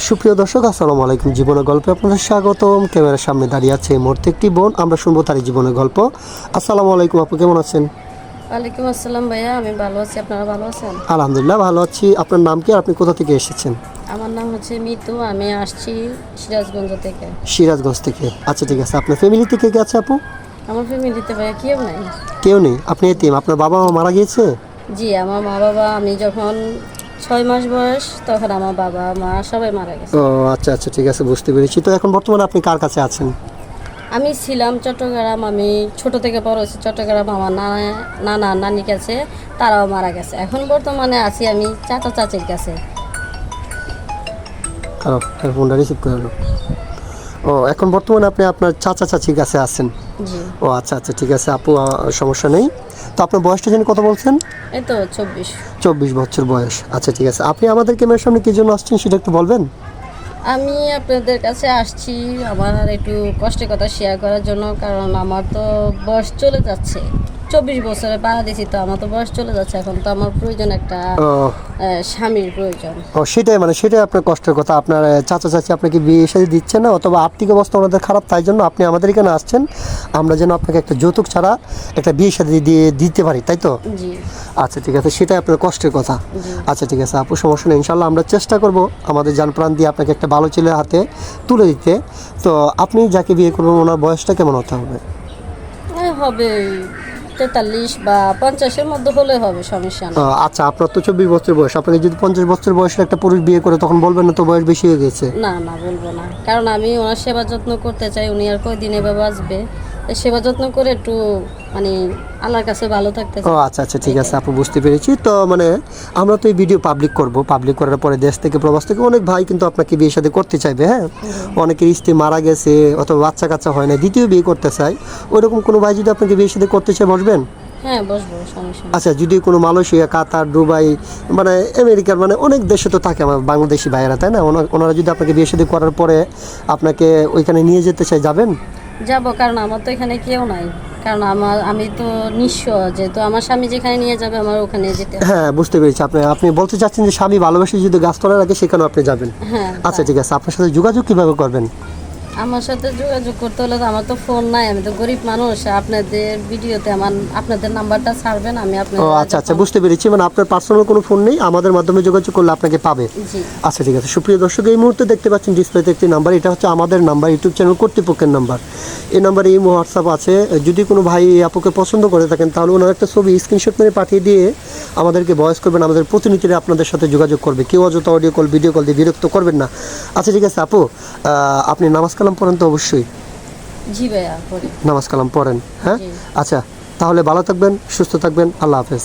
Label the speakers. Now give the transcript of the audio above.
Speaker 1: সুপ্রিয় দর্শক, আসসালামু আলাইকুম। জীবনের গল্পে আপনাদের স্বাগতম। ক্যামেরার সামনে দাঁড়িয়ে আছে এই মুহূর্তে একটি বোন। আমরা শুনবো তারই জীবনের গল্প। আসসালামু আলাইকুম আপু, কেমন আছেন?
Speaker 2: ওয়ালাইকুম আসসালাম ভাইয়া, আমি ভালো আছি। আপনারা ভালো আছেন?
Speaker 1: আলহামদুলিল্লাহ ভালো আছি। আপনার নাম কি আর আপনি কোথা থেকে এসেছেন?
Speaker 2: আমার নাম হচ্ছে মিতু, আমি আসছি সিরাজগঞ্জ থেকে।
Speaker 1: সিরাজগঞ্জ থেকে। আচ্ছা ঠিক আছে। আপনার ফ্যামিলি থেকে কে আছে আপু?
Speaker 2: আমার ফ্যামিলিতে ভাইয়া কেউ নাই।
Speaker 1: কেউ নেই? আপনি এতিম? আপনার বাবা মা মারা গিয়েছে?
Speaker 2: জি, আমার মা বাবা, আমি যখন 6 মাস বয়স তখন আমার বাবা মা সবাই মারা গেছে।
Speaker 1: ও আচ্ছা আচ্ছা, ঠিক আছে, বুঝতে পেরেছি। তো এখন বর্তমানে আপনি কার কাছে আছেন?
Speaker 2: আমি ছিলাম চট্টগ্রাম, আমি ছোট থেকে বড় হয়েছি চট্টগ্রাম। আমার নানা নানির কাছে, তারাও মারা গেছে। এখন বর্তমানে আছি আমি চাচা চাচির কাছে।
Speaker 1: ফোনটা রিসিভ করলো। ও, এখন বর্তমানে আপনি আপনার চাচা চাচির কাছে আছেন?
Speaker 2: জি।
Speaker 1: ও আচ্ছা আচ্ছা, ঠিক আছে আপু, সমস্যা নেই। তো আপনার বয়সটা জানি কত বলছেন?
Speaker 2: এই তো 24।
Speaker 1: 24 বছর বয়স। আচ্ছা ঠিক আছে। আপনি আমাদের ক্যামেরার সামনে কি জন্য আসছেন সেটা একটু বলবেন?
Speaker 2: আমি আপনাদের কাছে আসছি আমার একটু কষ্টের কথা শেয়ার করার জন্য, কারণ আমার তো বয়স চলে যাচ্ছে। 24 বছরে পাড়া দিছি, তো আমার তো বয়স চলে যাচ্ছে। এখন তো আমার প্রয়োজন একটা
Speaker 1: ও
Speaker 2: স্বামীর প্রয়োজন।
Speaker 1: ও, সেটাই আপনার কষ্টের কথা। আপনার চাচা চাচি আপনাকে বিয়ে শাদী দিচ্ছে না, অথবা আর্থিক অবস্থা ওনাদের খারাপ, তাই জন্য আপনি আমাদের এখানে আসছেন। আমরা যেন আপনাকে একটা যৌতুক ছাড়া একটা বিয়ে শাদী দিয়ে দিতে পারি, তাই তো?
Speaker 2: জি।
Speaker 1: আচ্ছা ঠিক আছে, সেটাই আপনার কষ্টের কথা। আচ্ছা ঠিক আছে আপু, সমস্যা নেই। ইনশাল্লাহ আমরা চেষ্টা করব আমাদের জান প্রাণ দিয়ে আপনাকে একটা ভালো ছেলের হাতে তুলে দিতে। তো আপনি যাকে বিয়ে করবেন ওনার বয়সটা কেমন হতে হবে?
Speaker 2: হবে 43 বা 50-এর মধ্যে হলে হবে, সমস্যা না।
Speaker 1: আচ্ছা, আপনার তো 24 বছর বয়স। আপনাকে যদি 50 বছর বয়সের একটা পুরুষ বিয়ে করে, তখন বলবেন না তো বয়স বেশি হয়ে গেছে?
Speaker 2: না না, বলবো না, কারণ আমি ওনার সেবা যত্ন করতে চাই। উনি আর কয়দিন এভাবে বাঁচবে, তাই সেবা যত্ন করে একটু মানে আল্লাহর কাছে ভালো থাকতে
Speaker 1: ও
Speaker 2: চাই।
Speaker 1: আচ্ছা আচ্ছা, ঠিক আছে আপু, বুঝতে পেরেছি। তো মানে আমরা তো এই ভিডিও পাবলিক করব। পাবলিক করার পরে দেশ থেকে প্রবাস থেকে অনেক ভাই কিন্তু আপনাকে বিয়ে সাথে করতে চাইবে। হ্যাঁ, অনেকের স্ত্রী মারা গেছে অথবা বাচ্চা কাচ্চা হয় না, দ্বিতীয় বিয়ে করতে চায়। ওইরকম কোনো ভাই যদি আপনাকে বিয়ে সাথে করতে চায়, বসবেন?
Speaker 2: হ্যাঁ, বসবো, সমস্যা নেই।
Speaker 1: আচ্ছা, যদি কোনো মালয়েশিয়া, কাতার, দুবাই, মানে আমেরিকার, মানে অনেক দেশে তো থাকে আমার বাংলাদেশি ভাইয়েরা, তাই না? ওনারা যদি আপনাকে বিয়ে সাথে করার পরে আপনাকে ওইখানে নিয়ে যেতে চায়, যাবেন?
Speaker 2: যাব, কারণ আমার তো এখানে কেউ নাই। কারণ আমি তো নিঃস্ব, যেহেতু আমার স্বামী যেখানে নিয়ে যাবে আমার ওখানে যেতে হবে।
Speaker 1: হ্যাঁ, বুঝতে পেরেছি। আপনি বলতে চাচ্ছেন যে স্বামী ভালোবেসে যদি গাছতলা রাখে সেখানেও আপনি যাবেন?
Speaker 2: হ্যাঁ।
Speaker 1: আচ্ছা ঠিক আছে। আপনার সাথে যোগাযোগ কিভাবে করবেন?
Speaker 2: আমার সাথে যোগাযোগ করতে হলে তো আমার তো ফোন নাই, আমি তো গরিব মানুষ। আপনাদের ভিডিওতে আপনাদের নাম্বারটা ছাড়বেন, আমি
Speaker 1: ও
Speaker 2: আপনাদের
Speaker 1: আচ্ছা আচ্ছা, বুঝতে পেরেছি। মানে আপনার পার্সোনাল কোনো ফোন নেই, আমাদের মাধ্যমে যোগাযোগ করলে আপনাকে পাবে?
Speaker 2: জি।
Speaker 1: আচ্ছা ঠিক আছে। সুপ্রিয় দর্শক, এই মুহূর্তে দেখতে পাচ্ছেন ডিসপ্লেতে একটি নাম্বার। এটা হচ্ছে আমাদের নাম্বার, ইউটিউব চ্যানেল কর্তৃপক্ষের নাম্বার। এই নাম্বারে এই হোয়াটসঅ্যাপ আছে। যদি কোনো ভাই আপুকে পছন্দ করে থাকেন, তাহলে ওনার একটা ছবি স্ক্রিনশট মেরে পাঠিয়ে দিয়ে আমাদেরকে ভয়েস করবেন। আমাদের প্রতিনিধিরা আপনাদের সাথে যোগাযোগ করবে। কেউ অযথা অডিও কল, ভিডিও কল দিয়ে বিরক্ত করবেন না। আচ্ছা ঠিক আছে আপু, আপনি নামাজ কালাম পড়েন তো? অবশ্যই
Speaker 2: জি ভাইয়া, করি।
Speaker 1: নামাজ কালাম পড়েন? হ্যাঁ।
Speaker 2: জি।
Speaker 1: আচ্ছা, তাহলে ভালো থাকবেন, সুস্থ থাকবেন। আল্লাহ হাফেজ।